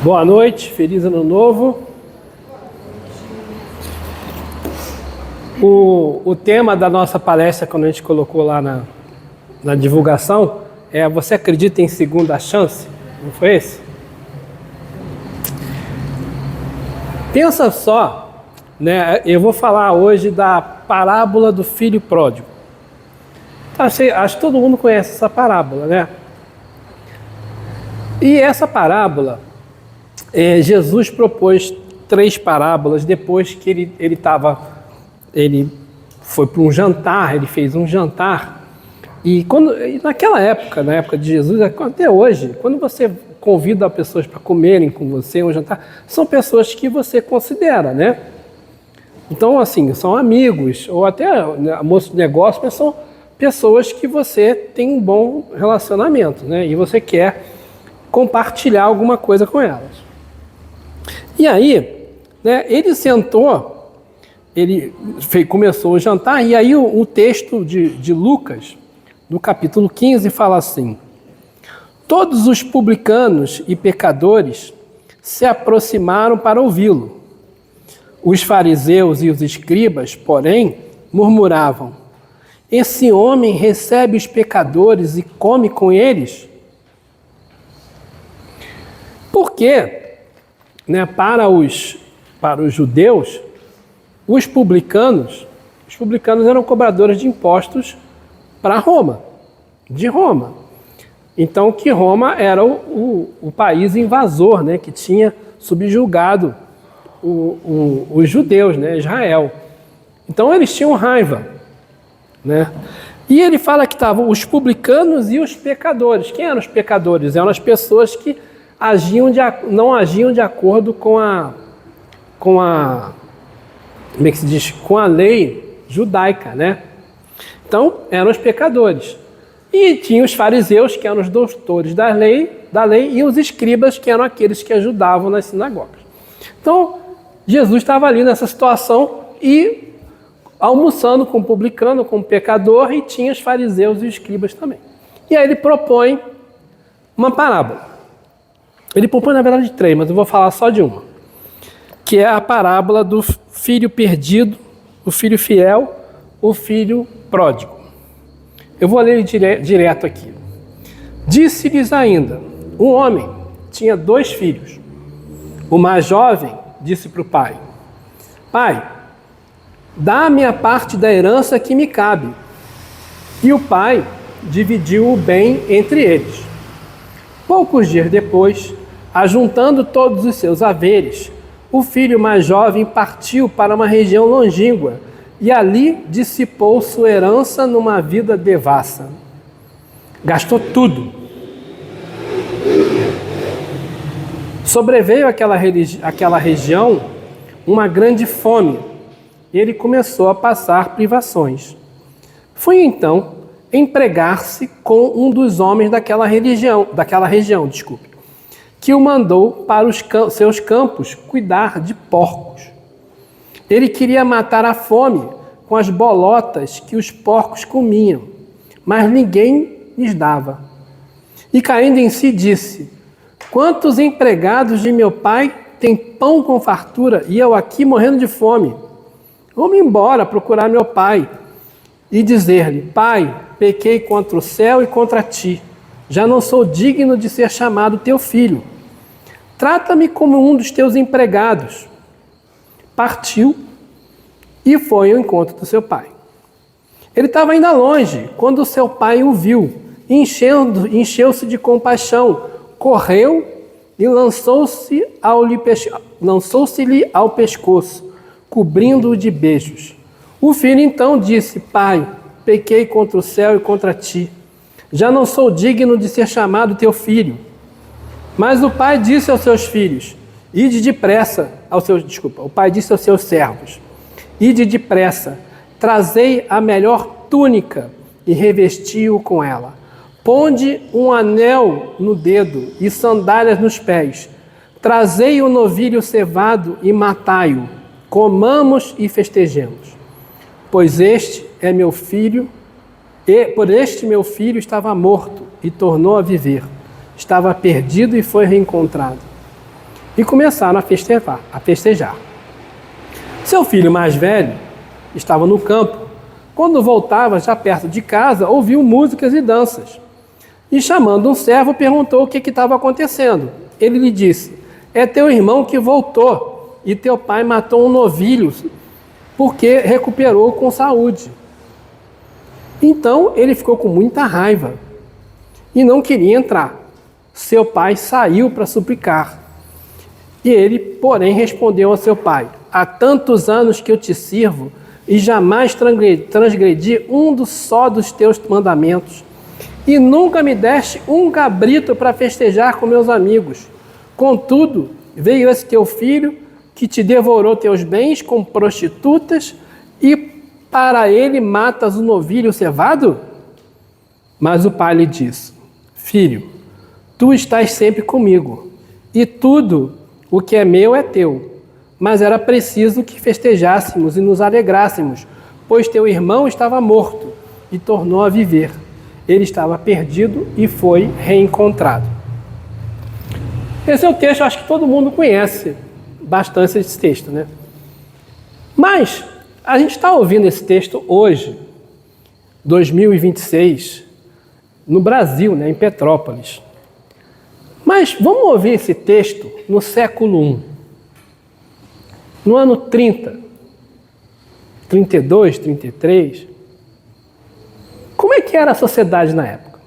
Boa noite, feliz ano novo. O tema da nossa palestra, quando a gente colocou lá na divulgação, é: você acredita em segunda chance? Não foi esse? Pensa só, né? Eu vou falar hoje da parábola do filho pródigo. Acho que todo mundo conhece essa parábola, né? E essa parábola, Jesus propôs 3 parábolas depois que ele foi para um jantar, ele fez um jantar. E naquela época, na época de Jesus, até hoje, quando você convida pessoas para comerem com você um jantar, são pessoas que você considera, né? Então, assim, são amigos, ou até moço de negócio, mas são pessoas que você tem um bom relacionamento, né? E você quer compartilhar alguma coisa com elas. E aí, né, ele sentou, começou o jantar, e aí o texto de Lucas, no capítulo 15, fala assim: todos os publicanos e pecadores se aproximaram para ouvi-lo. Os fariseus e os escribas, porém, murmuravam: esse homem recebe os pecadores e come com eles? Porque, né, para os judeus, os publicanos eram cobradores de impostos para Roma, de Roma. Então, que Roma era o país invasor, né, que tinha subjugado os judeus, né, Israel. Então, eles tinham raiva, né? E ele fala que estavam os publicanos e os pecadores. Quem eram os pecadores? Eram as pessoas que não agiam de acordo com a como é que se diz? Com a lei judaica, né? Então, eram os pecadores. E tinha os fariseus, que eram os doutores da lei, e os escribas, que eram aqueles que ajudavam nas sinagogas. Então, Jesus estava ali nessa situação e almoçando com o publicano, com o pecador, e tinha os fariseus e os escribas também. E aí ele propõe uma parábola. Ele propõe, na verdade, 3, mas eu vou falar só de uma, que é a parábola do filho perdido, o filho fiel, o filho pródigo. Eu vou ler direto aqui. Disse-lhes ainda: um homem tinha 2 filhos. O mais jovem disse para o pai: pai, dá-me a parte da herança que me cabe. E o pai dividiu o bem entre eles. Poucos dias depois, ajuntando todos os seus haveres, o filho mais jovem partiu para uma região longínqua e ali dissipou sua herança numa vida devassa. Gastou tudo. Sobreveio àquela região uma grande fome e ele começou a passar privações. Foi então empregar-se com um dos homens daquela região, que o mandou para os seus campos cuidar de porcos. Ele queria matar a fome com as bolotas que os porcos comiam, mas ninguém lhes dava. E caindo em si disse: quantos empregados de meu pai têm pão com fartura e eu aqui morrendo de fome? Vou-me embora procurar meu pai e dizer-lhe: pai, pequei contra o céu e contra ti. Já não sou digno de ser chamado teu filho. Trata-me como um dos teus empregados. Partiu e foi ao encontro do seu pai. Ele estava ainda longe quando o seu pai o viu, e encheu-se de compaixão, correu e lançou-se-lhe ao pescoço, cobrindo-o de beijos. O filho então disse: pai, pequei contra o céu e contra ti. Já não sou digno de ser chamado teu filho. Mas o pai disse aos seus filhos: ide depressa, o pai disse aos seus servos: ide depressa, trazei a melhor túnica e revesti-o com ela. Ponde um anel no dedo e sandálias nos pés. Trazei o novilho cevado e matai-o. Comamos e festejemos. Pois este é meu filho, e por este meu filho estava morto e tornou a viver. Estava perdido e foi reencontrado. e começaram a festejar. Seu filho mais velho estava no campo. Quando voltava, já perto de casa, ouviu músicas e danças. E chamando um servo, perguntou o que estava acontecendo. Ele lhe disse: é teu irmão que voltou, e teu pai matou um novilho, porque recuperou com saúde. Então ele ficou com muita raiva e não queria entrar. Seu pai saiu para suplicar. E ele, porém, respondeu ao seu pai: há tantos anos que eu te sirvo e jamais transgredi só dos teus mandamentos. E nunca me deste um cabrito para festejar com meus amigos. Contudo, veio esse teu filho que te devorou teus bens com prostitutas e para ele matas o novilho cevado? Mas o pai lhe disse: filho, tu estás sempre comigo e tudo o que é meu é teu. Mas era preciso que festejássemos e nos alegrássemos, pois teu irmão estava morto e tornou a viver. Ele estava perdido e foi reencontrado. Esse é o texto, acho que todo mundo conhece bastante esse texto, né? Mas a gente está ouvindo esse texto hoje, 2026, no Brasil, né, em Petrópolis. Mas vamos ouvir esse texto no século I, no ano 30, 32, 33. Como é que era a sociedade na época?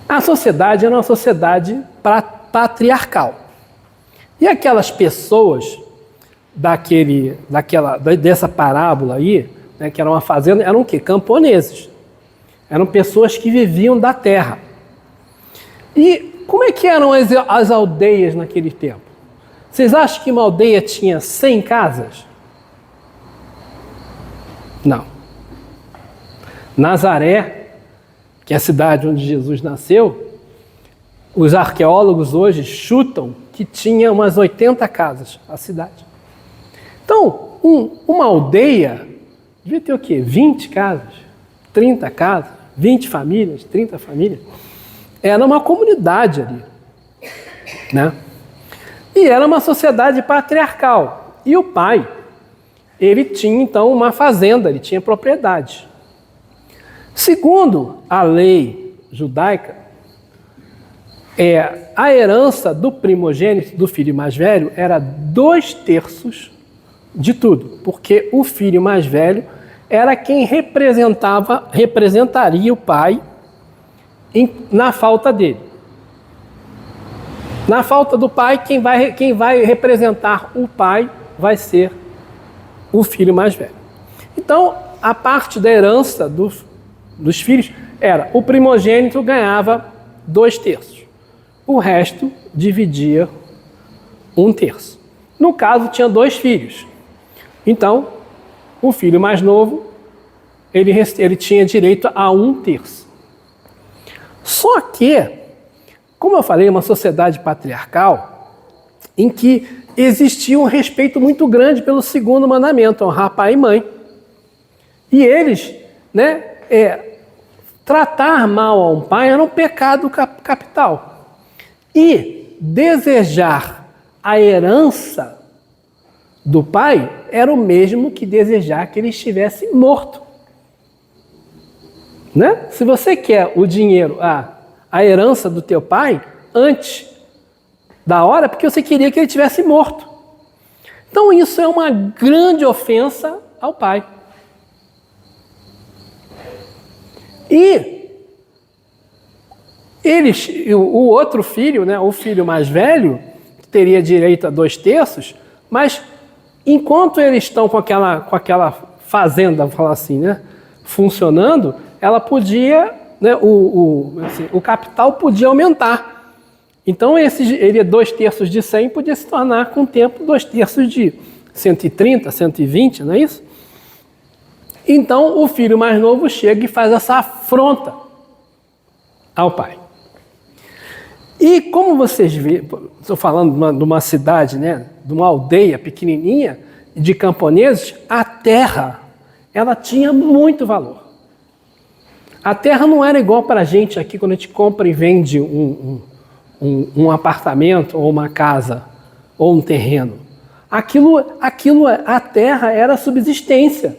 A sociedade era uma sociedade patriarcal. E aquelas pessoas dessa parábola aí, né, que era uma fazenda, eram o quê? Camponeses. Eram pessoas que viviam da terra. E como é que eram as aldeias naquele tempo? Vocês acham que uma aldeia tinha 100 casas? Não. Nazaré, que é a cidade onde Jesus nasceu, os arqueólogos hoje chutam que tinha umas 80 casas a cidade. Então, uma aldeia devia ter o quê? 20 casas, 30 casas, 20 famílias, 30 famílias. Era uma comunidade ali, né? E era uma sociedade patriarcal. E o pai, ele tinha então uma fazenda, ele tinha propriedade. Segundo a lei judaica, a herança do primogênito, do filho mais velho, era 2/3 de tudo, porque o filho mais velho era quem representaria o pai na falta dele. Na falta do pai, quem vai representar o pai vai ser o filho mais velho. Então, a parte da herança dos filhos era: o primogênito ganhava 2/3. O resto dividia 1/3. No caso, tinha 2 filhos. Então, o filho mais novo, ele tinha direito a 1/3. Só que, como eu falei, uma sociedade patriarcal em que existia um respeito muito grande pelo segundo mandamento, honrar pai e mãe. E eles, né, tratar mal a um pai era um pecado capital. E desejar a herança do pai era o mesmo que desejar que ele estivesse morto. Né? Se você quer o dinheiro, a herança do teu pai, antes da hora, porque você queria que ele estivesse morto. Então isso é uma grande ofensa ao pai. E o outro filho, né, o filho mais velho, teria direito a 2/3, mas enquanto eles estão com aquela fazenda, vamos falar assim, né, funcionando, ela podia, né, o capital podia aumentar. Então, ele 2/3 de 100 podia se tornar, com o tempo, 2/3 de 130, 120, não é isso? Então, o filho mais novo chega e faz essa afronta ao pai. E como vocês veem, estou falando de uma cidade, né, de uma aldeia pequenininha, de camponeses, a terra, ela tinha muito valor. A terra não era igual para a gente aqui, quando a gente compra e vende um apartamento ou uma casa ou um terreno. A terra era subsistência.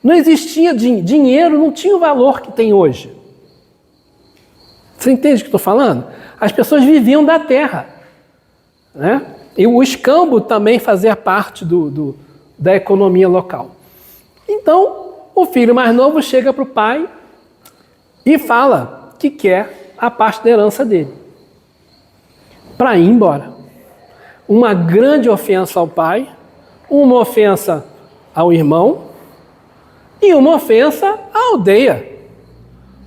Não existia dinheiro, não tinha o valor que tem hoje. Você entende o que eu estou falando? As pessoas viviam da terra, né? E o escambo também fazia parte da economia local. Então, o filho mais novo chega para o pai e fala que quer a parte da herança dele, para ir embora. Uma grande ofensa ao pai, uma ofensa ao irmão e uma ofensa à aldeia.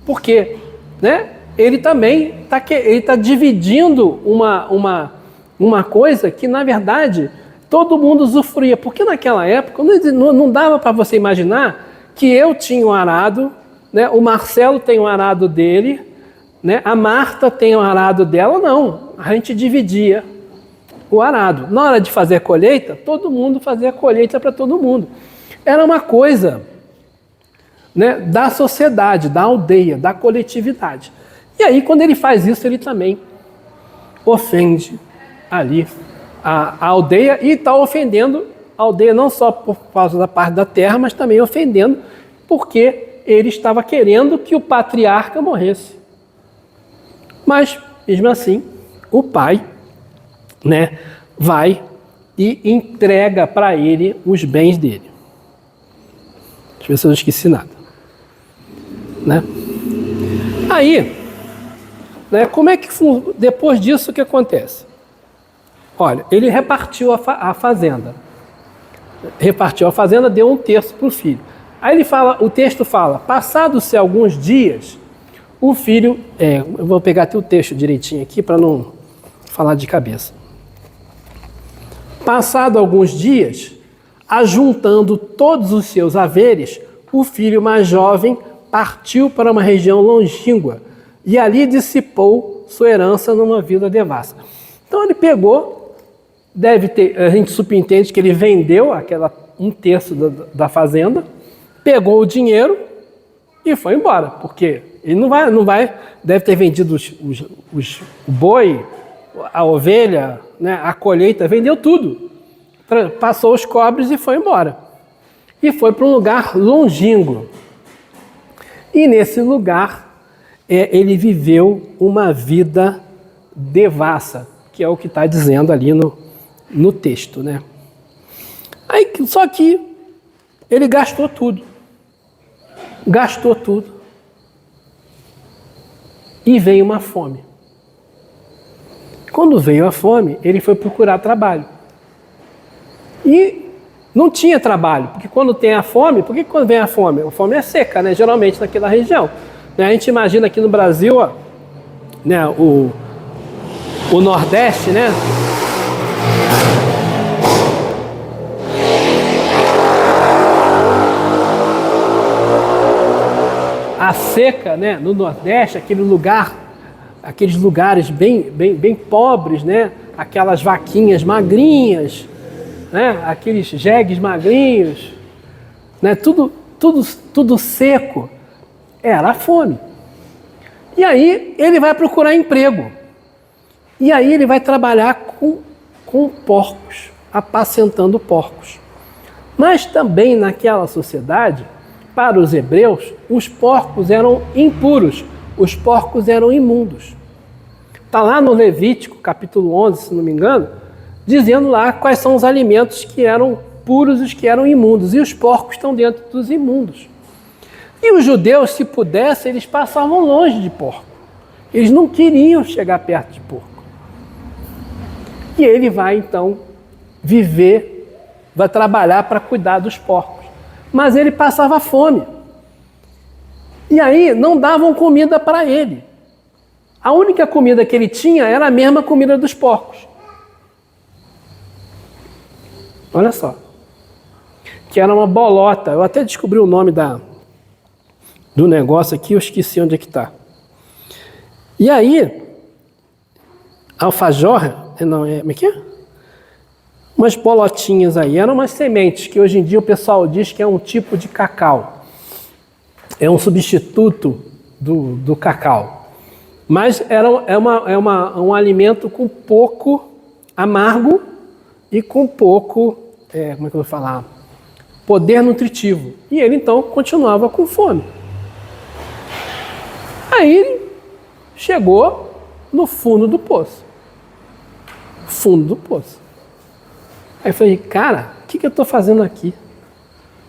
Porque, né, ele também está dividindo uma coisa que, na verdade, todo mundo usufruía. Porque naquela época não dava para você imaginar que eu tinha um arado, né, o Marcelo tem um arado dele, né, a Marta tem um arado dela. Não, a gente dividia o arado. Na hora de fazer a colheita, todo mundo fazia a colheita para todo mundo. Era uma coisa, né, da sociedade, da aldeia, da coletividade. E aí, quando ele faz isso, ele também ofende ali a aldeia e está ofendendo a aldeia não só por causa da parte da terra, mas também ofendendo porque ele estava querendo que o patriarca morresse. Mas, mesmo assim, o pai, né, vai e entrega para ele os bens dele. Deixa eu ver se eu não esqueci nada. Né? Aí, né, como é que depois disso o que acontece? Olha, ele repartiu a fazenda. Repartiu a fazenda, deu 1/3 para o filho. Aí ele fala, o texto fala, passados-se alguns dias, o filho... eu vou pegar até o texto direitinho aqui para não falar de cabeça. Passado alguns dias, ajuntando todos os seus haveres, o filho mais jovem partiu para uma região longínqua e ali dissipou sua herança numa vida devassa. Então ele pegou, a gente subentende que ele vendeu 1/3 da fazenda, pegou o dinheiro e foi embora, porque ele não vai deve ter vendido o boi, a ovelha, né, a colheita, vendeu tudo, passou os cobres e foi embora. E foi para um lugar longínquo. E nesse lugar ele viveu uma vida devassa, que é o que está dizendo ali no texto, né? Aí, só que ele gastou tudo. Gastou tudo. E veio uma fome. Quando veio a fome, ele foi procurar trabalho. E não tinha trabalho, porque quando tem a fome, por que quando vem a fome? A fome é seca, né? Geralmente naquela região. A gente imagina aqui no Brasil, ó, né, o Nordeste, né? A seca, né, no Nordeste, aqueles lugares bem pobres, né? Aquelas vaquinhas magrinhas, né? Aqueles jegues magrinhos, né? Tudo seco. Era a fome. E aí ele vai procurar emprego. E aí ele vai trabalhar com porcos, apacentando porcos. Mas também naquela sociedade, para os hebreus, os porcos eram impuros, os porcos eram imundos. Está lá no Levítico, capítulo 11, se não me engano, dizendo lá quais são os alimentos que eram puros e os que eram imundos. E os porcos estão dentro dos imundos. E os judeus, se pudessem, eles passavam longe de porco. Eles não queriam chegar perto de porco. E ele vai, então, vai trabalhar para cuidar dos porcos. Mas ele passava fome. E aí não davam comida para ele. A única comida que ele tinha era a mesma comida dos porcos. Olha só. Que era uma bolota. Eu até descobri o nome do negócio aqui, eu esqueci onde é que está. E aí, alfajor, como é que é? Umas bolotinhas aí, eram umas sementes que hoje em dia o pessoal diz que é um tipo de cacau. É um substituto do cacau. Mas um alimento com pouco amargo e com pouco, como é que eu vou falar, poder nutritivo. E ele então continuava com fome. Aí ele chegou no fundo do poço. Fundo do poço. Aí eu falei, cara, o que eu estou fazendo aqui?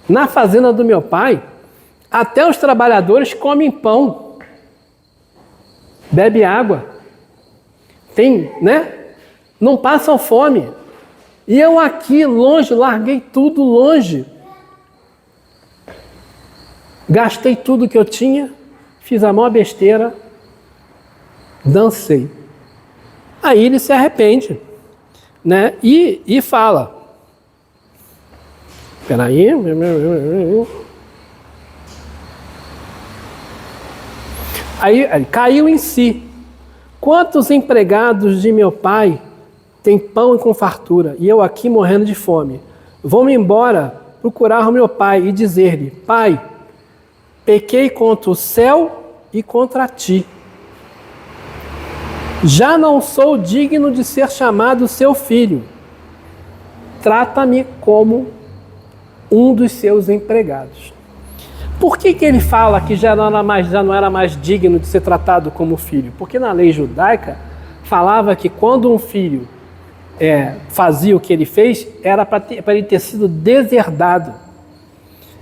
Na fazenda do meu pai, até os trabalhadores comem pão, bebe água, não passam fome. E eu aqui longe, larguei tudo longe. Gastei tudo que eu tinha, fiz a maior besteira, dancei. Aí ele se arrepende, e fala, peraí, aí caiu em si. Quantos empregados de meu pai têm pão e com fartura, e eu aqui morrendo de fome? Vou-me embora procurar o meu pai e dizer-lhe, pai, pequei contra o céu e contra ti. Já não sou digno de ser chamado seu filho. Trata-me como um dos seus empregados. Por que ele fala que já não era mais digno de ser tratado como filho? Porque na lei judaica falava que quando um filho fazia o que ele fez, era para ele ter sido deserdado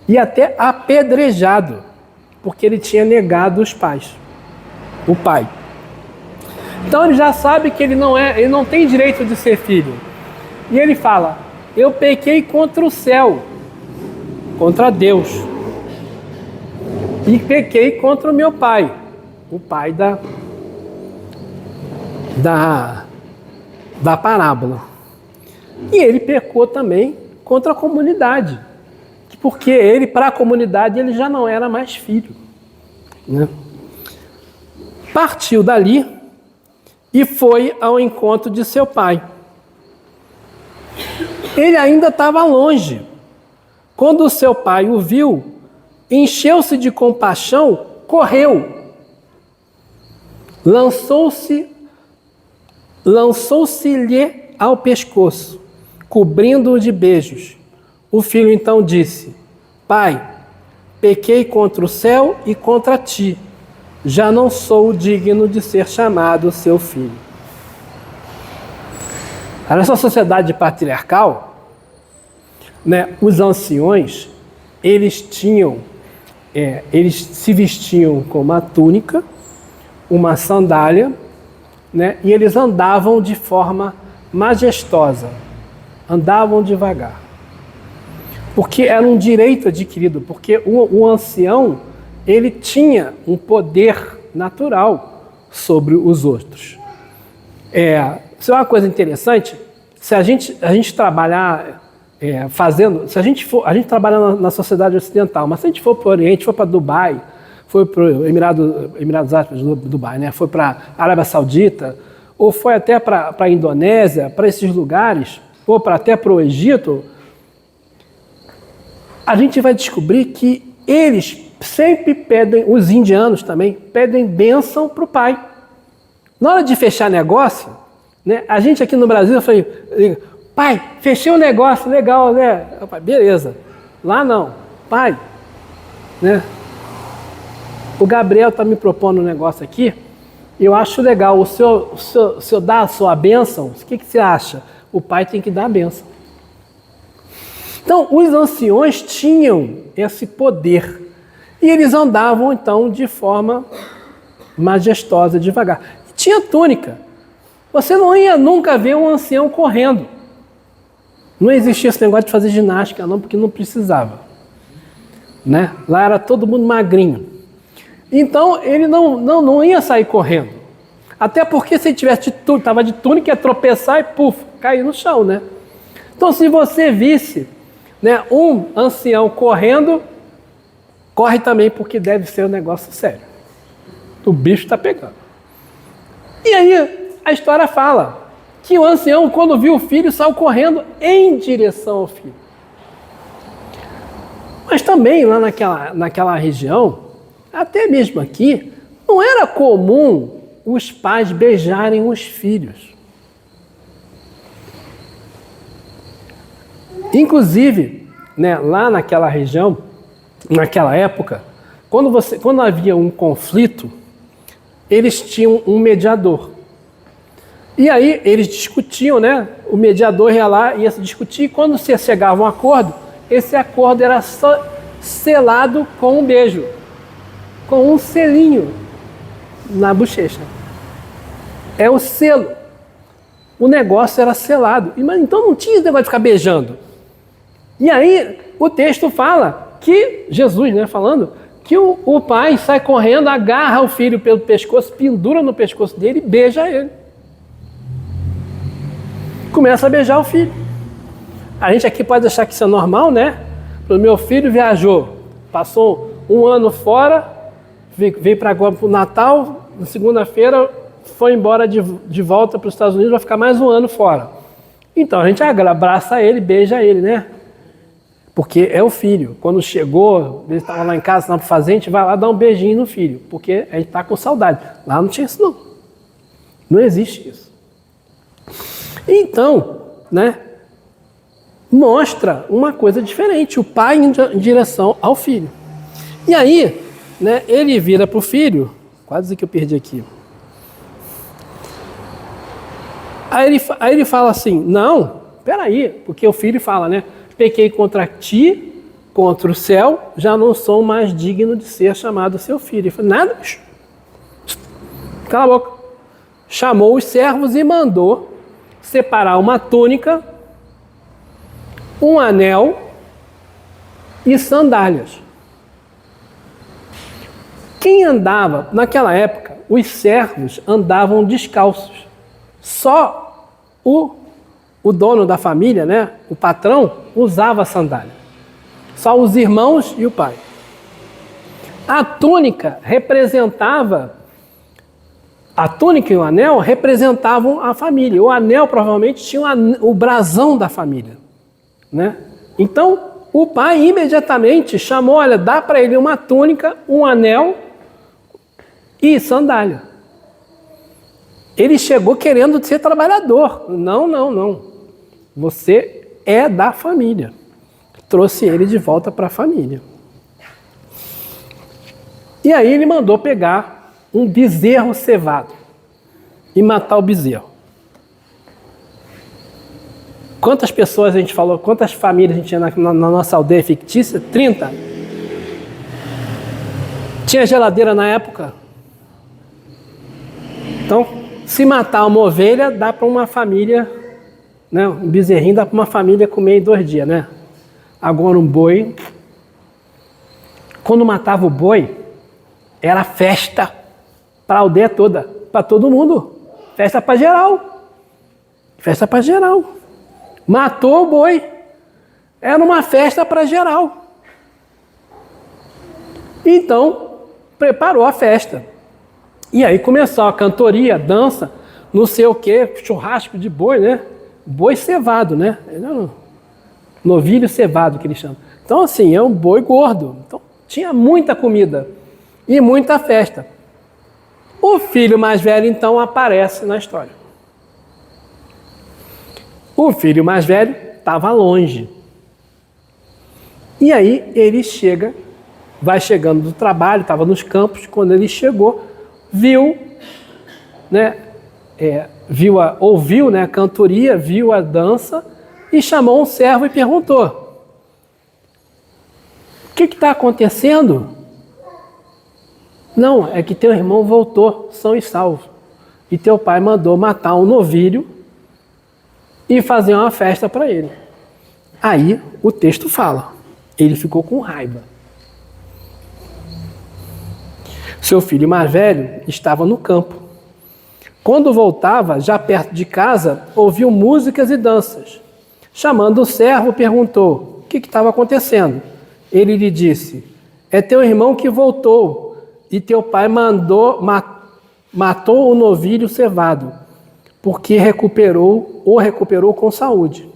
e até apedrejado, porque ele tinha negado o pai. Então ele já sabe que ele não tem direito de ser filho. E ele fala, eu pequei contra o céu, contra Deus. E pequei contra o meu pai, o pai da parábola. E ele pecou também contra a comunidade, porque ele, para a comunidade, ele já não era mais filho. Partiu dali e foi ao encontro de seu pai. Ele ainda estava longe. Quando o seu pai o viu, encheu-se de compaixão, correu, lançou-se-lhe ao pescoço, cobrindo-o de beijos. O filho então disse, pai, pequei contra o céu e contra ti, já não sou digno de ser chamado seu filho. Nessa sociedade patriarcal, os anciões, eles se vestiam com uma túnica, uma sandália, e eles andavam de forma majestosa, andavam devagar. Porque era um direito adquirido, porque o ancião, ele tinha um poder natural sobre os outros. Isso é uma coisa interessante, se a gente trabalhar se a gente trabalha na sociedade ocidental, mas se a gente for para o Oriente, for para Dubai, foi para o Emirados Árabes do Dubai, foi para a Arábia Saudita, ou foi até para a Indonésia, para esses lugares, ou até para o Egito, a gente vai descobrir que eles sempre pedem, os indianos também, pedem bênção para o pai. Na hora de fechar negócio, a gente aqui no Brasil, eu falei, pai, fechei um negócio, legal, beleza. Lá não, pai, o Gabriel está me propondo um negócio aqui, eu acho legal, o senhor dá a sua bênção, o que você acha? O pai tem que dar a bênção. Então, os anciões tinham esse poder, e eles andavam, então, de forma majestosa, devagar. E tinha túnica. Você não ia nunca ver um ancião correndo. Não existia esse negócio de fazer ginástica, não, porque não precisava. Lá era todo mundo magrinho. Então, ele não ia sair correndo. Até porque se ele estava de túnica, ia tropeçar e, cair no chão, Então, se você visse um ancião correndo, corre também, porque deve ser um negócio sério. O bicho está pegando. E aí, a história fala que o ancião, quando viu o filho, saiu correndo em direção ao filho. Mas também lá naquela região, até mesmo aqui, não era comum os pais beijarem os filhos. Inclusive, né, lá naquela região, naquela época, quando havia um conflito, eles tinham um mediador. E aí eles discutiam, né? O mediador ia lá, ia se discutir, e quando se chegava a um acordo, esse acordo era só selado com um beijo, com um selinho na bochecha. É o selo. O negócio era selado. Mas então não tinha esse negócio de ficar beijando. E aí o texto fala que, Jesus, né, falando, que o pai sai correndo, agarra o filho pelo pescoço, pendura no pescoço dele e beija ele. Começa a beijar o filho. A gente aqui pode achar que isso é normal, né? O meu filho viajou, passou um ano fora, veio para agora para o Natal, na segunda-feira foi embora de volta para os Estados Unidos, vai ficar mais um ano fora. Então a gente abraça ele, beija ele, né? Porque é o filho. Quando chegou, ele estava lá em casa, estava para fazer, a gente vai lá dar um beijinho no filho, porque a gente está com saudade. Lá não tinha isso não. Não existe isso. Então, né? Mostra uma coisa diferente, o pai em direção ao filho. E aí, né, ele vira para o filho, quase que eu perdi aqui. Aí ele fala assim, não, peraí, porque o filho fala, né, pequei contra ti, contra o céu, já não sou mais digno de ser chamado seu filho. Ele falou, nada, bicho. Cala a boca. Chamou os servos e mandou separar uma túnica, um anel e sandálias. Quem andava, naquela época, os servos andavam descalços. Só o dono da família, né, o patrão, usava sandália. Só os irmãos e o pai. A túnica e o anel representavam a família. O anel provavelmente tinha o brasão da família, né? Então, o pai imediatamente chamou, olha, dá para ele uma túnica, um anel e sandália. Ele chegou querendo ser trabalhador. Não. Você é da família. Trouxe ele de volta para a família. E aí ele mandou pegar um bezerro cevado e matar o bezerro. Quantas pessoas a gente falou, quantas famílias a gente tinha na nossa aldeia fictícia? 30. Tinha geladeira na época? Então, se matar uma ovelha, dá para uma família, né? Um bezerrinho dá para uma família comer em 2 dias, né? Agora um boi, quando matava o boi, era festa para a aldeia toda, para todo mundo. Festa para geral. Festa para geral. Matou o boi. Era uma festa para geral. Então, preparou a festa. E aí começou a cantoria, a dança, não sei o que, churrasco de boi, né? Boi cevado, né? Novilho cevado que eles chamam. Então, assim, é um boi gordo. Então, tinha muita comida e muita festa. O filho mais velho, então, aparece na história. O filho mais velho estava longe. E aí ele chega, vai chegando do trabalho, estava nos campos, quando ele chegou, viu, né, ouviu, né, a cantoria, viu a dança e chamou um servo e perguntou: o que está acontecendo? Não, é que teu irmão voltou são e salvo. E teu pai mandou matar um novilho e fazer uma festa para ele. Aí o texto fala, ele ficou com raiva. Seu filho mais velho estava no campo. Quando voltava, já perto de casa, ouviu músicas e danças. Chamando o servo, perguntou o que estava acontecendo. Ele lhe disse: é teu irmão que voltou e teu pai matou o novilho cevado, porque recuperou com saúde.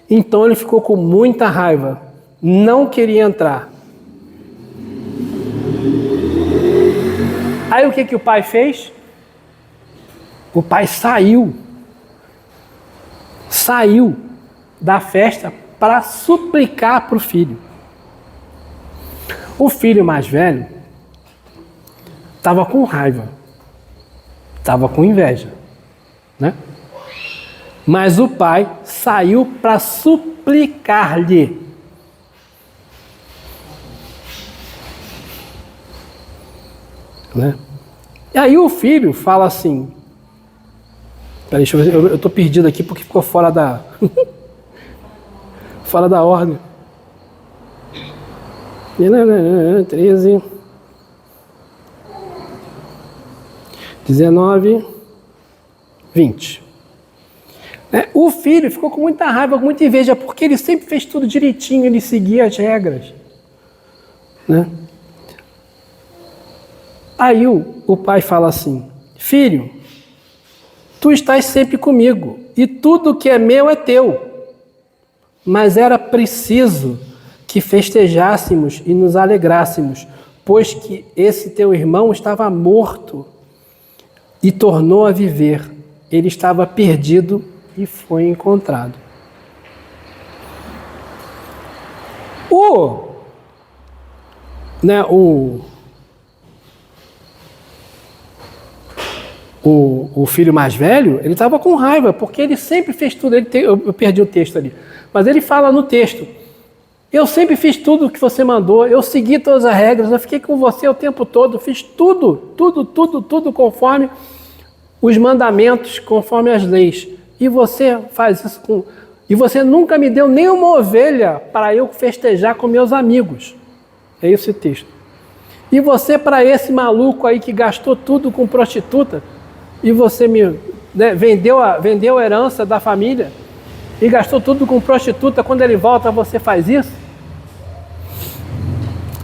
Então ele ficou com muita raiva, não queria entrar. Aí o que o pai fez? O pai saiu da festa para suplicar para o filho. O filho mais velho estava com raiva, estava com inveja, né? Mas o pai saiu para suplicar-lhe. Né? E aí o filho fala assim, peraí, deixa eu ver, eu estou perdido aqui porque ficou fora da fora da ordem. 13, 19, 20. O filho ficou com muita raiva, com muita inveja, porque ele sempre fez tudo direitinho, ele seguia as regras. Né? Aí o pai fala assim, filho, tu estás sempre comigo, e tudo que é meu é teu. Mas era preciso que festejássemos e nos alegrássemos, pois que esse teu irmão estava morto e tornou a viver. Ele estava perdido e foi encontrado. O filho mais velho, ele estava com raiva, porque ele sempre fez tudo. Eu perdi o texto ali, mas ele fala no texto, eu sempre fiz tudo o que você mandou, eu segui todas as regras, eu fiquei com você o tempo todo, fiz tudo conforme os mandamentos, conforme as leis. E você faz isso e você nunca me deu nenhuma ovelha para eu festejar com meus amigos. É esse o texto. E você, para esse maluco aí que gastou tudo com prostituta, e você me vendeu a herança da família, e gastou tudo com prostituta, quando ele volta você faz isso?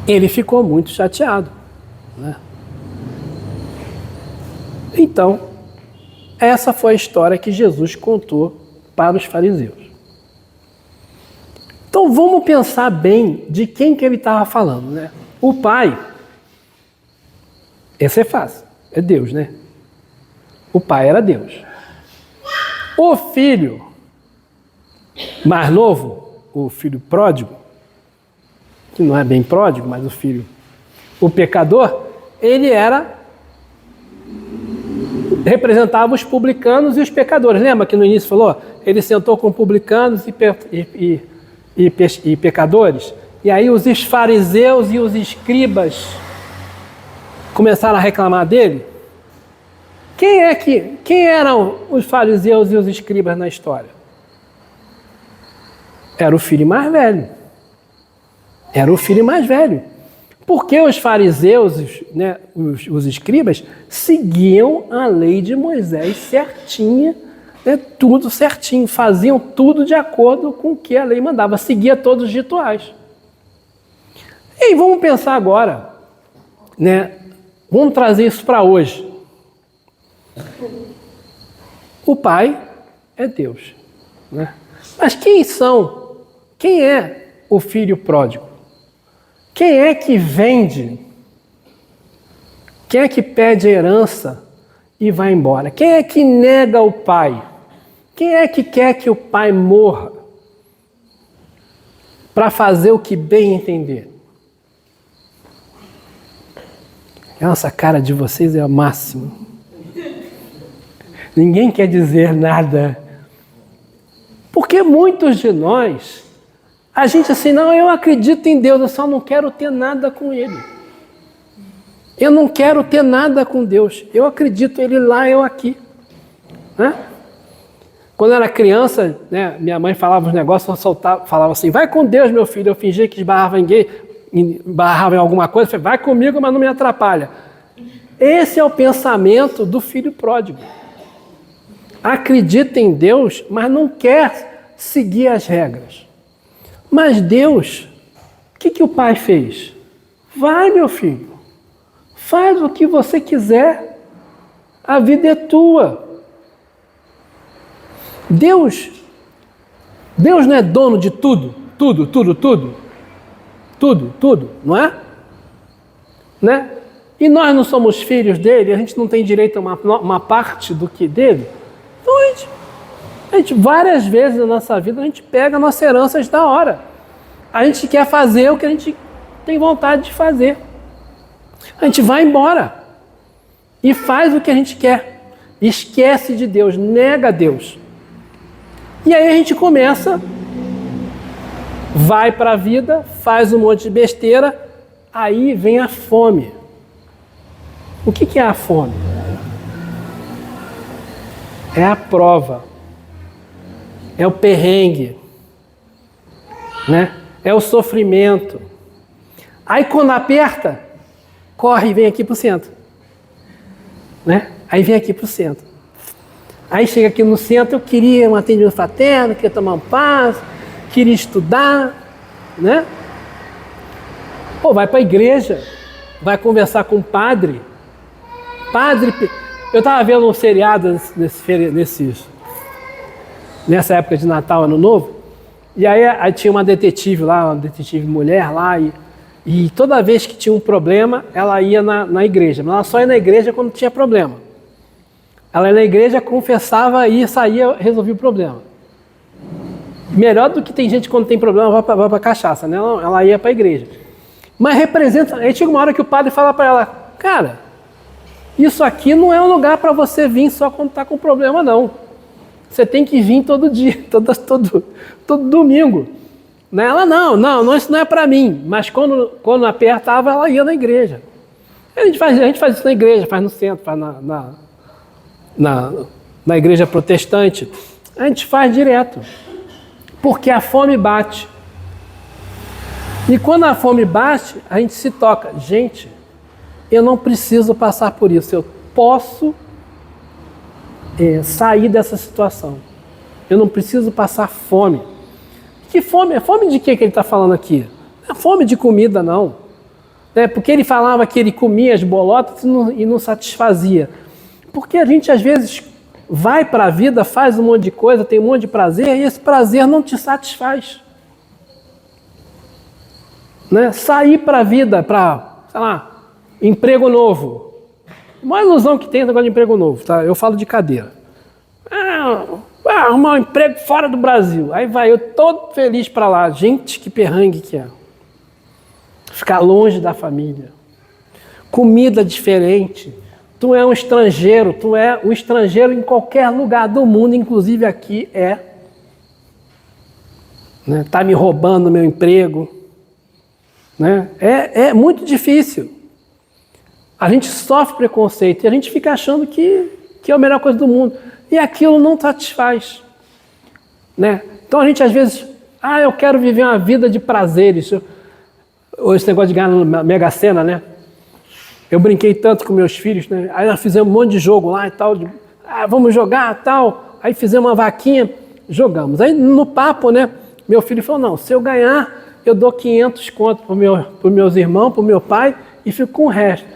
Ele ficou muito chateado. Né? Então, essa foi a história que Jesus contou para os fariseus. Então vamos pensar bem de quem que ele estava falando, né? O pai, esse é fácil, é Deus, né? O pai era Deus. O filho mais novo, o filho pródigo, que não é bem pródigo, mas o pecador, ele representava os publicanos e os pecadores. Lembra que no início falou? Ele sentou com publicanos e pecadores. E aí os fariseus e os escribas começaram a reclamar dele. Quem eram os fariseus e os escribas na história? Era o filho mais velho. Era o filho mais velho. Porque os fariseus, os escribas, seguiam a lei de Moisés certinha, tudo certinho, faziam tudo de acordo com o que a lei mandava, seguia todos os rituais. E vamos pensar agora, vamos trazer isso para hoje. O pai é Deus. Mas quem é o filho pródigo? Quem é que vende? Quem é que pede herança e vai embora? Quem é que nega o pai? Quem é que quer que o pai morra para fazer o que bem entender? Nossa, a cara de vocês é o máximo. Ninguém quer dizer nada. Porque muitos de nós, a gente assim, não, eu acredito em Deus, eu só não quero ter nada com Ele. Eu não quero ter nada com Deus. Eu acredito Ele lá, eu aqui. Quando eu era criança, minha mãe falava uns negócios, falava assim, vai com Deus, meu filho. Eu fingia que esbarrava em alguma coisa, eu falei, vai comigo, mas não me atrapalha. Esse é o pensamento do filho pródigo. Acredita em Deus, mas não quer seguir as regras. Mas Deus, o que o pai fez? Vai, meu filho, faz o que você quiser, a vida é tua. Deus não é dono de tudo, tudo, não é? E nós não somos filhos dele, a gente não tem direito a uma parte do que dele. Então a gente várias vezes na nossa vida, a gente pega a nossa herança antes da hora. A gente quer fazer o que a gente tem vontade de fazer. A gente vai embora e faz o que a gente quer. Esquece de Deus, nega Deus. E aí a gente começa, vai para a vida, faz um monte de besteira, aí vem a fome. O que é a fome? É a prova, é o perrengue, né? É o sofrimento. Aí quando aperta, corre e vem aqui para o centro, né? Aí vem aqui para o centro. Aí chega aqui no centro, eu queria um atendimento fraterno, queria tomar um passo, queria estudar, né? Pô, vai para a igreja, vai conversar com o padre. Eu estava vendo um seriado nessa época de Natal, Ano Novo, e aí tinha uma detetive lá, uma detetive mulher lá, e toda vez que tinha um problema, ela ia na igreja, mas ela só ia na igreja quando tinha problema. Ela ia na igreja, confessava e saía, resolvia o problema. Melhor do que tem gente quando tem problema, vai para cachaça, né? Ela ia para a igreja. Mas representa, aí chega uma hora que o padre fala para ela, cara, isso aqui não é um lugar para você vir só quando está com problema, não. Você tem que vir todo dia, todo domingo. Né? Ela, não, isso não é para mim. Mas quando apertava, ela ia na igreja. A gente faz isso na igreja, faz no centro, faz na igreja protestante. A gente faz direto. Porque a fome bate. E quando a fome bate, a gente se toca. Gente, eu não preciso passar por isso. Eu posso sair dessa situação. Eu não preciso passar fome. Que fome? É fome de que ele está falando aqui? Não é fome de comida, não. Porque ele falava que ele comia as bolotas e não satisfazia. Porque a gente, às vezes, vai para a vida, faz um monte de coisa, tem um monte de prazer, e esse prazer não te satisfaz. Né? Sair para a vida, para, sei lá, emprego novo. A maior ilusão que tem é o negócio de emprego novo, tá? Eu falo de cadeira. Arrumar um emprego fora do Brasil. Aí vai eu todo feliz para lá. Gente, que perrengue que é. Ficar longe da família. Comida diferente. Tu é um estrangeiro. Tu é um estrangeiro em qualquer lugar do mundo, inclusive aqui é. Né? Tá me roubando meu emprego. Né? É muito difícil. A gente sofre preconceito e a gente fica achando que é a melhor coisa do mundo. E aquilo não satisfaz. Né? Então a gente às vezes, eu quero viver uma vida de prazeres. Ou esse negócio de ganhar na Mega Sena, né? Eu brinquei tanto com meus filhos, né? Aí nós fizemos um monte de jogo lá e tal. Vamos jogar tal. Aí fizemos uma vaquinha, jogamos. Aí no papo, né? Meu filho falou, não, se eu ganhar, eu dou 500 conto para os meus irmãos, para o meu pai e fico com o resto.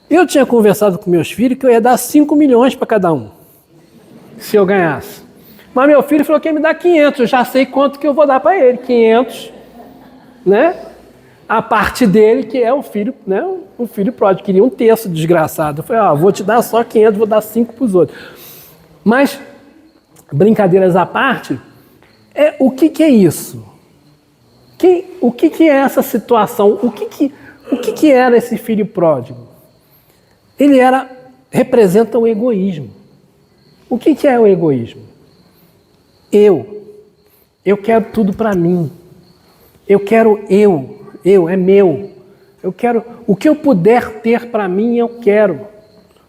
Eu tinha conversado com meus filhos que eu ia dar 5 milhões para cada um, se eu ganhasse. Mas meu filho falou que ia me dar 500, eu já sei quanto que eu vou dar para ele, 500, né? A parte dele, que é o filho, né? O filho pródigo, queria um terço desgraçado. Eu falei, vou te dar só 500, vou dar 5 para os outros. Mas, brincadeiras à parte, o que é isso? O que é essa situação? O que era esse filho pródigo? Ele representa o egoísmo. O que é o egoísmo? Eu quero tudo para mim. Eu quero é meu. Eu quero, o que eu puder ter para mim, eu quero.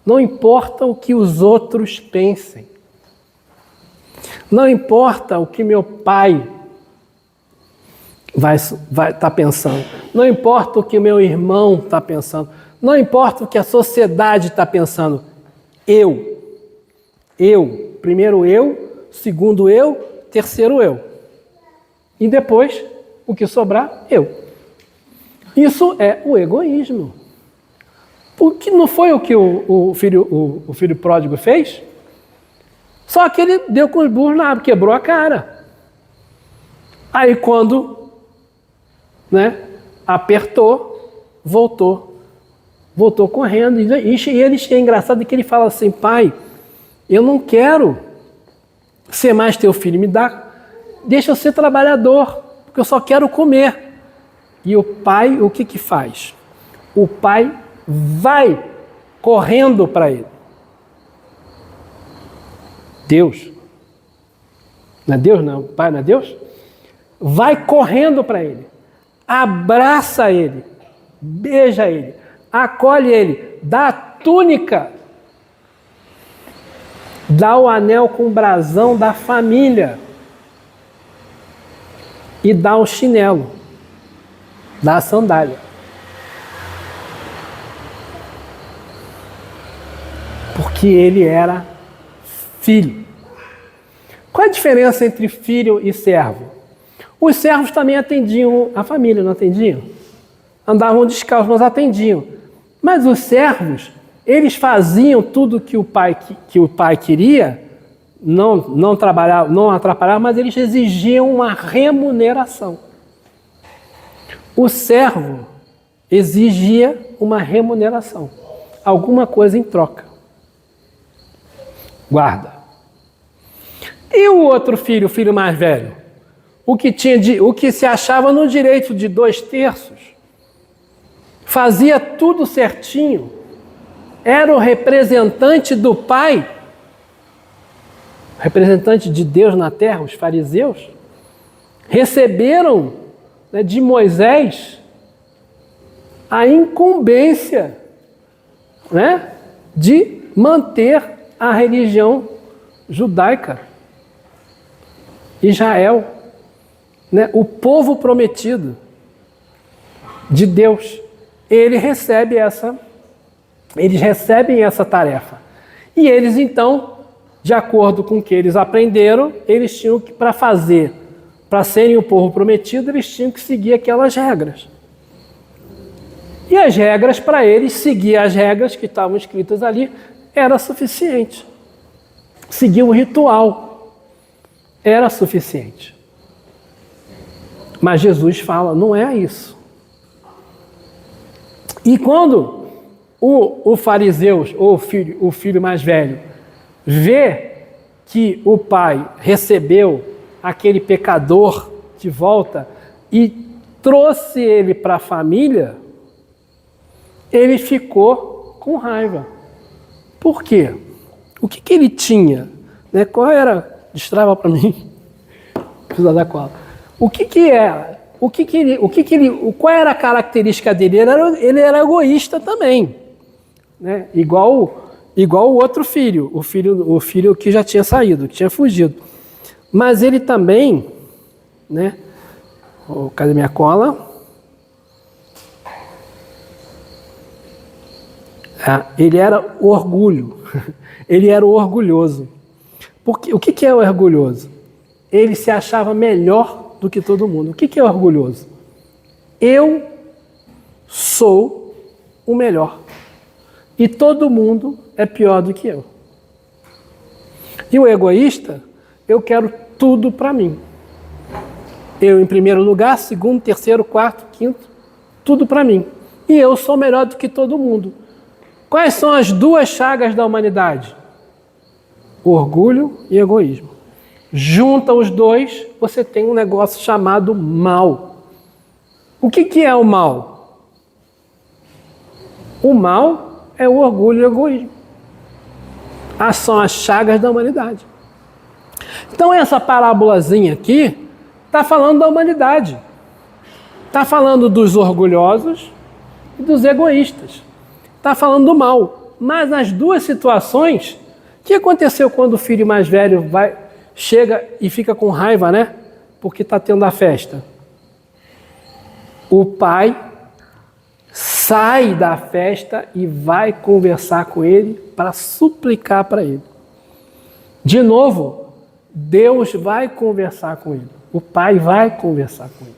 Não importa o que os outros pensem. Não importa o que meu pai vai estar pensando. Não importa o que meu irmão está pensando. Não importa o que a sociedade está pensando. Primeiro eu, segundo eu, terceiro eu. E depois, o que sobrar, eu. Isso é o egoísmo. Porque não foi o que o filho pródigo fez? Só que ele deu com os burros na água, quebrou a cara. Aí quando, né, apertou, voltou voltou correndo. E ele é engraçado que ele fala assim: pai, eu não quero ser mais teu filho, deixa eu ser trabalhador, porque eu só quero comer. E o pai, o que faz? O pai vai correndo para ele. Deus. Não é Deus, não? O pai não é Deus? Vai correndo para ele. Abraça ele. Beija ele. Acolhe ele. Dá a túnica. Dá o anel com o brasão da família. E dá o chinelo. Dá a sandália. Porque ele era filho. Qual é a diferença entre filho e servo? Os servos também atendiam a família, não atendiam? Andavam descalços, mas atendiam. Mas os servos, eles faziam tudo que o pai queria, não trabalhavam, não atrapalhavam, mas eles exigiam uma remuneração. O servo exigia uma remuneração, alguma coisa em troca. Guarda. E o outro filho, o filho mais velho? O que se achava no direito de 2/3, fazia tudo certinho, era o representante do pai, representante de Deus na terra, os fariseus, receberam, né, de Moisés a incumbência, né, de manter a religião judaica, Israel, né, o povo prometido de Deus. Eles recebem essa tarefa. E eles, então, de acordo com o que eles aprenderam, eles tinham que, para serem o povo prometido, eles tinham que seguir aquelas regras. E as regras, para eles, seguir as regras que estavam escritas ali, era suficiente. Seguir o ritual era suficiente. Mas Jesus fala, não é isso. E quando o fariseu, ou o filho mais velho, vê que o pai recebeu aquele pecador de volta e trouxe ele para a família, ele ficou com raiva. Por quê? O que ele tinha? Né? Qual era? Destrava para mim. Precisa da cola. Qual era a característica dele? Ele era egoísta também, né? Igual o outro filho, o filho que já tinha saído, que tinha fugido. Mas ele também, né? Cadê minha cola? Ele era o orgulho. Ele era o orgulhoso. Porque o que é o orgulhoso? Ele se achava melhor do que todo mundo. O que é orgulhoso? Eu sou o melhor. E todo mundo é pior do que eu. E o egoísta, eu quero tudo para mim. Eu em primeiro lugar, segundo, terceiro, quarto, quinto, tudo para mim. E eu sou melhor do que todo mundo. Quais são as duas chagas da humanidade? Orgulho e egoísmo. Junta os dois, você tem um negócio chamado mal. O que é o mal? O mal é o orgulho e o egoísmo. São as chagas da humanidade. Então essa parábolazinha aqui está falando da humanidade. Está falando dos orgulhosos e dos egoístas. Está falando do mal. Mas nas duas situações, o que aconteceu quando o filho mais velho chega e fica com raiva, né? Porque está tendo a festa. O pai sai da festa e vai conversar com ele para suplicar para ele. De novo, Deus vai conversar com ele. O pai vai conversar com ele.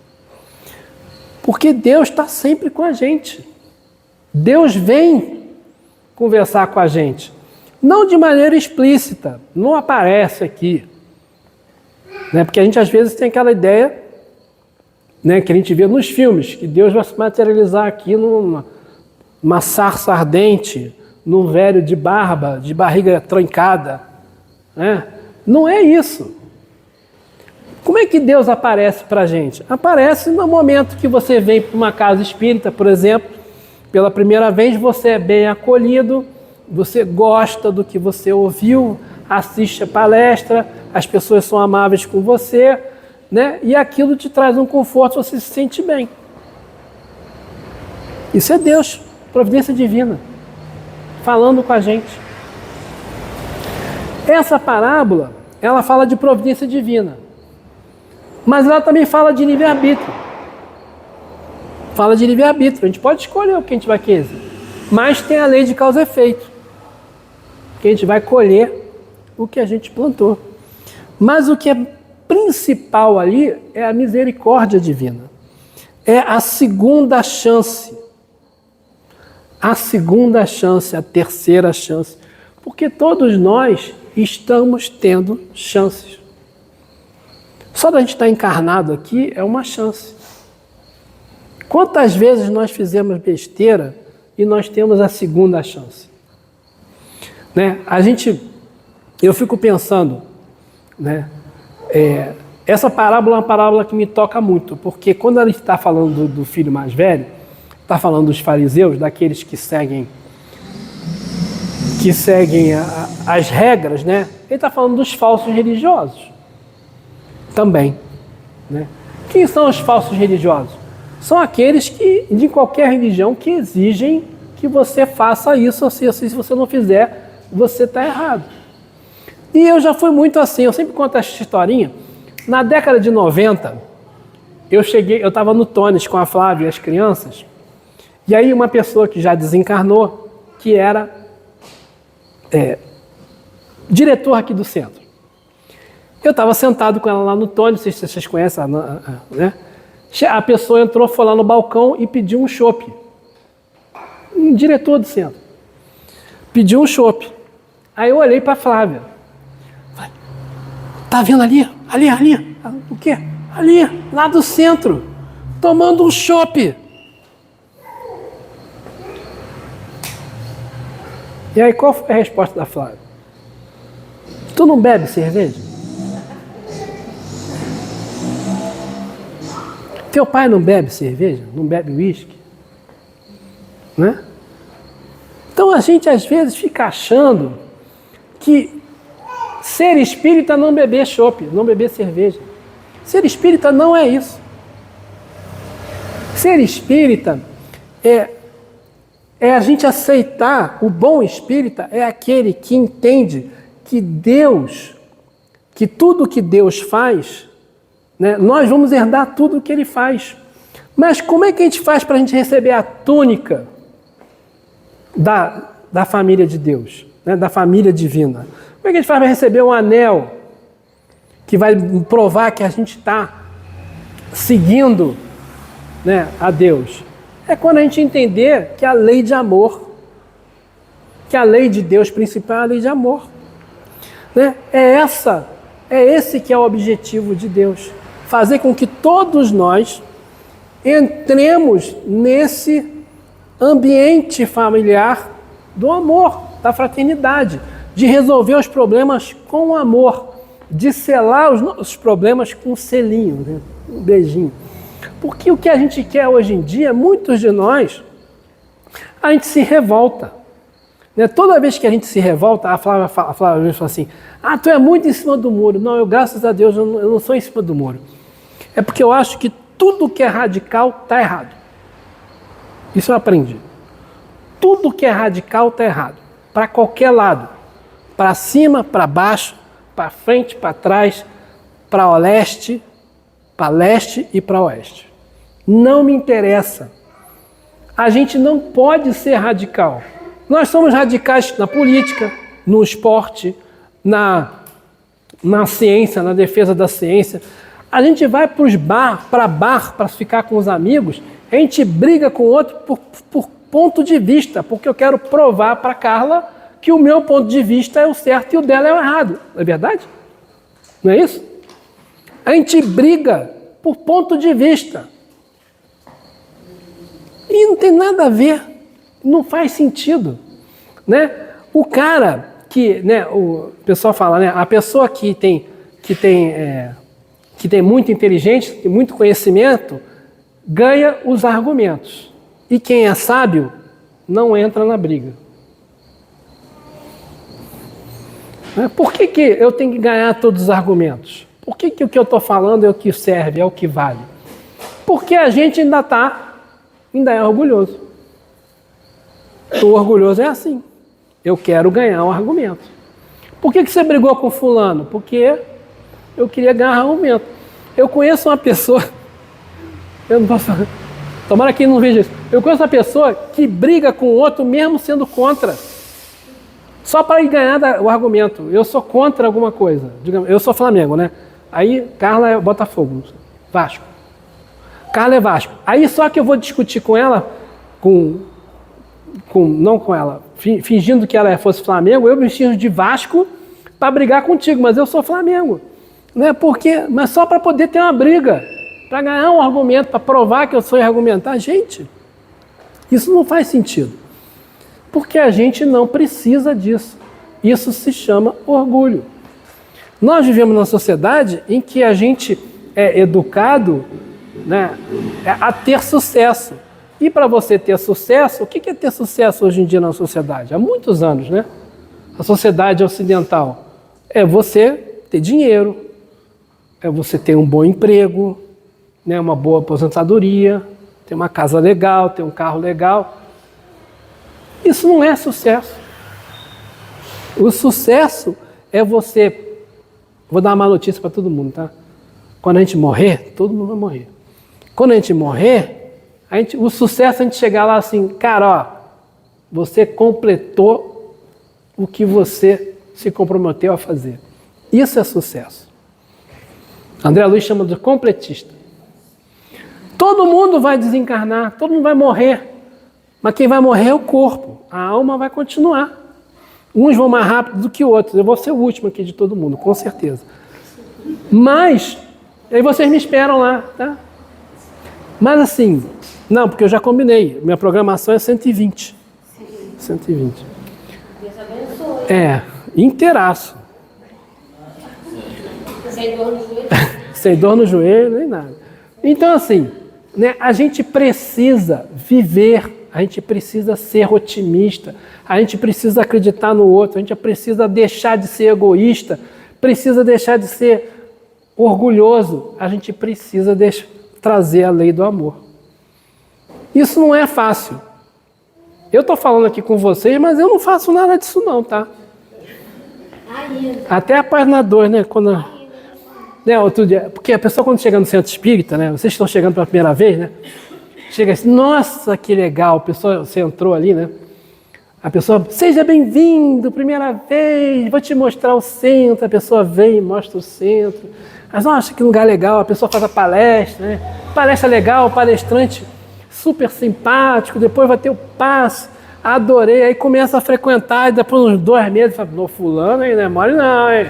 Porque Deus está sempre com a gente. Deus vem conversar com a gente. Não de maneira explícita, não aparece aqui. Né? Porque a gente às vezes tem aquela ideia, né, que a gente vê nos filmes, que Deus vai se materializar aqui uma sarça ardente num velho de barba, de barriga trancada, né? Não é isso. Como é que Deus aparece para a gente? Aparece no momento que você vem para uma casa espírita, por exemplo, pela primeira vez você é bem acolhido, você gosta do que você ouviu, assiste a palestra, as pessoas são amáveis com você, né? E aquilo te traz um conforto, você se sente bem. Isso é Deus, providência divina, falando com a gente. Essa parábola, ela fala de providência divina, mas ela também fala de livre-arbítrio. Fala de livre-arbítrio, a gente pode escolher o que a gente vai querer, mas tem a lei de causa e efeito, que a gente vai colher o que a gente plantou. Mas o que é principal ali é a misericórdia divina, é a segunda chance. A segunda chance, a terceira chance, porque todos nós estamos tendo chances. Só da gente estar encarnado aqui é uma chance. Quantas vezes nós fizemos besteira e nós temos a segunda chance? Né? Eu fico pensando, né? Essa parábola é uma parábola que me toca muito, porque quando ele está falando do filho mais velho, está falando dos fariseus, daqueles que seguem as regras, né? Ele está falando dos falsos religiosos também, né? Quem são os falsos religiosos? São aqueles que, de qualquer religião, que exigem que você faça isso, assim, se você não fizer, você está errado. E eu já fui muito assim, eu sempre conto essa historinha. Na década de 90, eu estava no Tones com a Flávia e as crianças, e aí uma pessoa que já desencarnou, que era diretor aqui do centro. Eu estava sentado com ela lá no Tones, não sei se vocês conhecem, né? A pessoa entrou, foi lá no balcão e pediu um chopp. Um diretor do centro. Pediu um chopp. Aí eu olhei para a Flávia. Falei, tá vendo ali? Ali. O quê? Ali, lá do centro. Tomando um chopp. E aí qual foi a resposta da Flávia? Tu não bebe cerveja? Teu pai não bebe cerveja? Não bebe uísque? Né? Então a gente às vezes fica achando que ser espírita é não beber chopp, não beber cerveja. Ser espírita não é isso. Ser espírita é a gente aceitar, o bom espírita é aquele que entende que Deus, que tudo que Deus faz, né, nós vamos herdar tudo o que Ele faz. Mas como é que a gente faz para a gente receber a túnica da família de Deus, né, da família divina? Como é que a gente faz para receber um anel que vai provar que a gente está seguindo, né, a Deus? É quando a gente entender que a lei de amor, que a lei de Deus principal é a lei de amor. Né? É esse que é o objetivo de Deus. Fazer com que todos nós entremos nesse ambiente familiar do amor, da fraternidade, de resolver os problemas com amor, de selar os nossos problemas com um selinho, né? Um beijinho. Porque o que a gente quer hoje em dia, muitos de nós, a gente se revolta. Né? Toda vez que a gente se revolta, a Flávia fala assim, tu é muito em cima do muro. Não, graças a Deus, eu não sou em cima do muro. É porque eu acho que tudo que é radical está errado. Isso eu aprendi. Tudo que é radical está errado. Para qualquer lado. Para cima, para baixo, para frente, para trás, para o leste, para leste e para oeste. Não me interessa. A gente não pode ser radical. Nós somos radicais na política, no esporte, na ciência, na defesa da ciência. A gente vai para bar para ficar com os amigos, a gente briga com o outro por ponto de vista, porque eu quero provar para Carla que o meu ponto de vista é o certo e o dela é o errado. Não é verdade? Não é isso? A gente briga por ponto de vista. E não tem nada a ver. Não faz sentido, né? O cara que, né, o pessoal fala, né, a pessoa que tem muito inteligência, tem muito conhecimento, ganha os argumentos. E quem é sábio não entra na briga. Por que eu tenho que ganhar todos os argumentos? Por que o que eu estou falando é o que serve, é o que vale? Porque a gente ainda é orgulhoso. O orgulhoso é assim. Eu quero ganhar um argumento. Por que você brigou com fulano? Porque eu queria ganhar argumento. Eu conheço uma pessoa, eu não posso falar, tomara que não veja isso. Eu conheço uma pessoa que briga com o outro mesmo sendo contra. Só para ir ganhar o argumento. Eu sou contra alguma coisa. Digamos, eu sou Flamengo, né? Aí Carla é Botafogo, Vasco. Carla é Vasco. Aí só que eu vou discutir com ela, não com ela, fingindo que ela fosse Flamengo, eu me finjo de Vasco para brigar contigo, mas eu sou Flamengo. Não é porque, mas só para poder ter uma briga, para ganhar um argumento, para provar que eu sou argumentar. Gente, isso não faz sentido. Porque a gente não precisa disso. Isso se chama orgulho. Nós vivemos numa sociedade em que a gente é educado, né, a ter sucesso. E para você ter sucesso, o que é ter sucesso hoje em dia na sociedade? Há muitos anos, né? A sociedade ocidental é você ter dinheiro, é você ter um bom emprego, né, uma boa aposentadoria, ter uma casa legal, ter um carro legal. Isso não é sucesso. O sucesso é você... Vou dar uma má notícia para todo mundo, tá? Quando a gente morrer, todo mundo vai morrer. Quando a gente morrer, o sucesso é a gente chegar lá assim, cara, ó, você completou o que você se comprometeu a fazer. Isso é sucesso. André Luiz chama de completista. Todo mundo vai desencarnar, todo mundo vai morrer. Mas quem vai morrer é o corpo. A alma vai continuar. Uns vão mais rápido do que outros. Eu vou ser o último aqui de todo mundo, com certeza. Mas, aí vocês me esperam lá, tá? Mas assim, não, porque eu já combinei. Minha programação é 120. 120. Deus abençoe. É, inteiraço. Sem dor no joelho. Sem dor no joelho, nem nada. Então assim, né, a gente precisa viver, a gente precisa ser otimista, a gente precisa acreditar no outro, a gente precisa deixar de ser egoísta, precisa deixar de ser orgulhoso, a gente precisa trazer a lei do amor. Isso não é fácil. Eu estou falando aqui com vocês, mas eu não faço nada disso não, tá? Até a página 2, né? Né, outro dia, porque a pessoa quando chega no centro espírita, né? Vocês estão chegando pela primeira vez, né? Chega assim, nossa, que legal, a pessoa, você entrou ali, né? A pessoa, seja bem-vindo, primeira vez, vou te mostrar o centro. A pessoa vem e mostra o centro. Mas, nossa, que lugar legal, a pessoa faz a palestra, né? Palestra legal, palestrante super simpático, depois vai ter o passe, adorei, aí começa a frequentar, e depois uns 2 meses, fala, no fulano aí não é mole não, hein?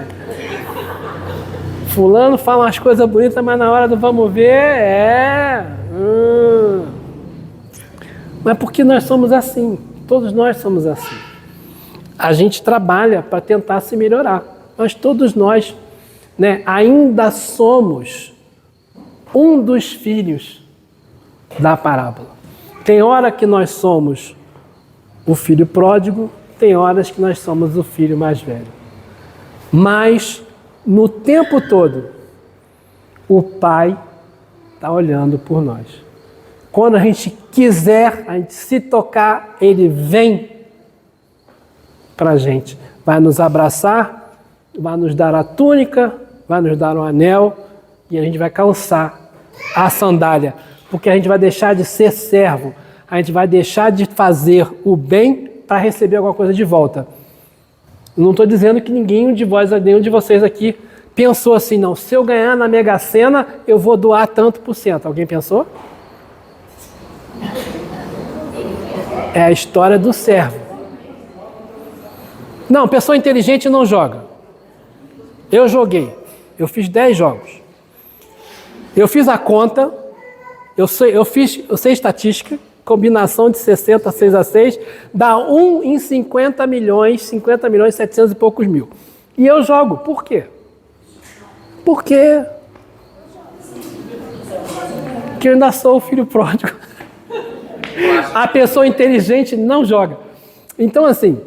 Fulano fala umas coisas bonitas, mas na hora do vamos ver, Mas porque nós somos assim, todos nós somos assim. A gente trabalha para tentar se melhorar, mas todos nós, né, ainda somos um dos filhos da parábola. Tem hora que nós somos o filho pródigo, tem horas que nós somos o filho mais velho. Mas, no tempo todo, o Pai está olhando por nós. Quando a gente quiser, a gente se tocar, Ele vem para a gente. Vai nos abraçar, vai nos dar a túnica, vai nos dar um anel e a gente vai calçar a sandália. Porque a gente vai deixar de ser servo, a gente vai deixar de fazer o bem para receber alguma coisa de volta. Não estou dizendo que nenhum de vocês aqui pensou assim, não, se eu ganhar na Mega Sena, eu vou doar tanto por cento. Alguém pensou? É a história do servo. Não, pessoa inteligente não joga. Eu joguei. Eu fiz 10 jogos. Eu fiz a conta. Eu sei estatística, combinação de 60, 6 a 6, dá 1 em 50 milhões, 700 e poucos mil. E eu jogo. Por quê? Porque eu ainda sou o filho pródigo. A pessoa inteligente não joga. Então, assim,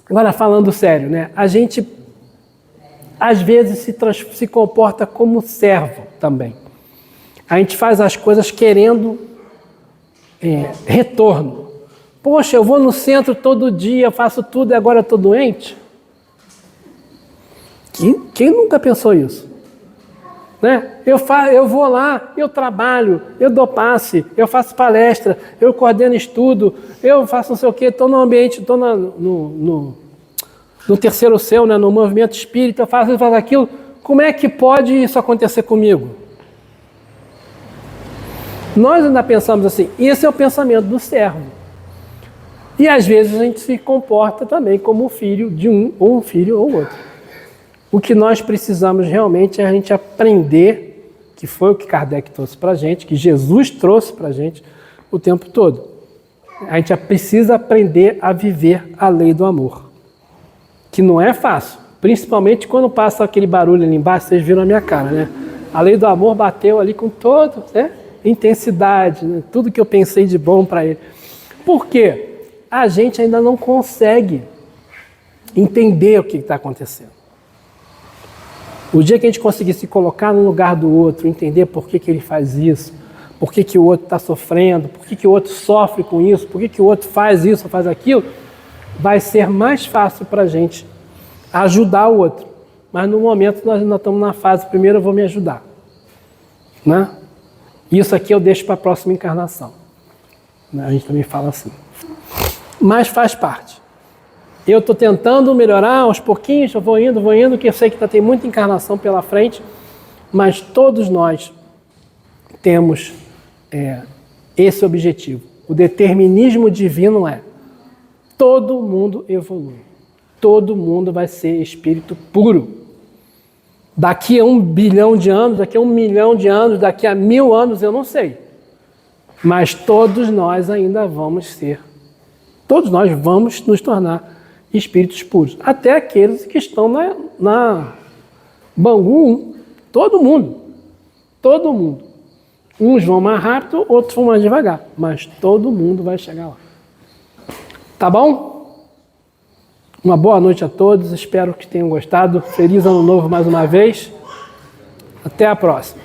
agora falando sério, né? A gente, às vezes, se comporta como servo também. A gente faz as coisas querendo retorno. Poxa, eu vou no centro todo dia, faço tudo e agora eu estou doente? Quem nunca pensou isso? Né? Eu vou lá, eu trabalho, eu dou passe, eu faço palestra, eu coordeno estudo, eu faço não sei o quê, estou no ambiente, estou no terceiro céu, né? No movimento espírita, eu faço isso, faço aquilo. Como é que pode isso acontecer comigo? Nós ainda pensamos assim, esse é o pensamento do servo. E às vezes a gente se comporta também como filho de ou um filho ou outro. O que nós precisamos realmente é a gente aprender, que foi o que Kardec trouxe para a gente, que Jesus trouxe para a gente o tempo todo. A gente precisa aprender a viver a lei do amor, que não é fácil, principalmente quando passa aquele barulho ali embaixo, vocês viram a minha cara, né? A lei do amor bateu ali com toda intensidade, né? Tudo que eu pensei de bom para ele. Por quê? A gente ainda não consegue entender o que está acontecendo. O dia que a gente conseguir se colocar no lugar do outro, entender por que ele faz isso, por que o outro está sofrendo, por que o outro sofre com isso, por que o outro faz isso ou faz aquilo, vai ser mais fácil para a gente ajudar o outro. Mas no momento nós ainda estamos na fase, primeiro eu vou me ajudar. Né? Isso aqui eu deixo para a próxima encarnação. A gente também fala assim. Mas faz parte. Eu estou tentando melhorar aos pouquinhos, eu vou indo, que eu sei que ainda tem muita encarnação pela frente, mas todos nós temos esse objetivo. O determinismo divino todo mundo evolui. Todo mundo vai ser espírito puro. Daqui a 1 bilhão de anos, daqui a 1 milhão de anos, daqui a 1000 anos, eu não sei. Mas todos nós ainda vamos ser. Todos nós vamos nos tornar espíritos puros. Até aqueles que estão na Bangu 1. Todo mundo. Todo mundo. Uns vão mais rápido, outros vão mais devagar. Mas todo mundo vai chegar lá. Tá bom? Uma boa noite a todos. Espero que tenham gostado. Feliz Ano Novo mais uma vez. Até a próxima.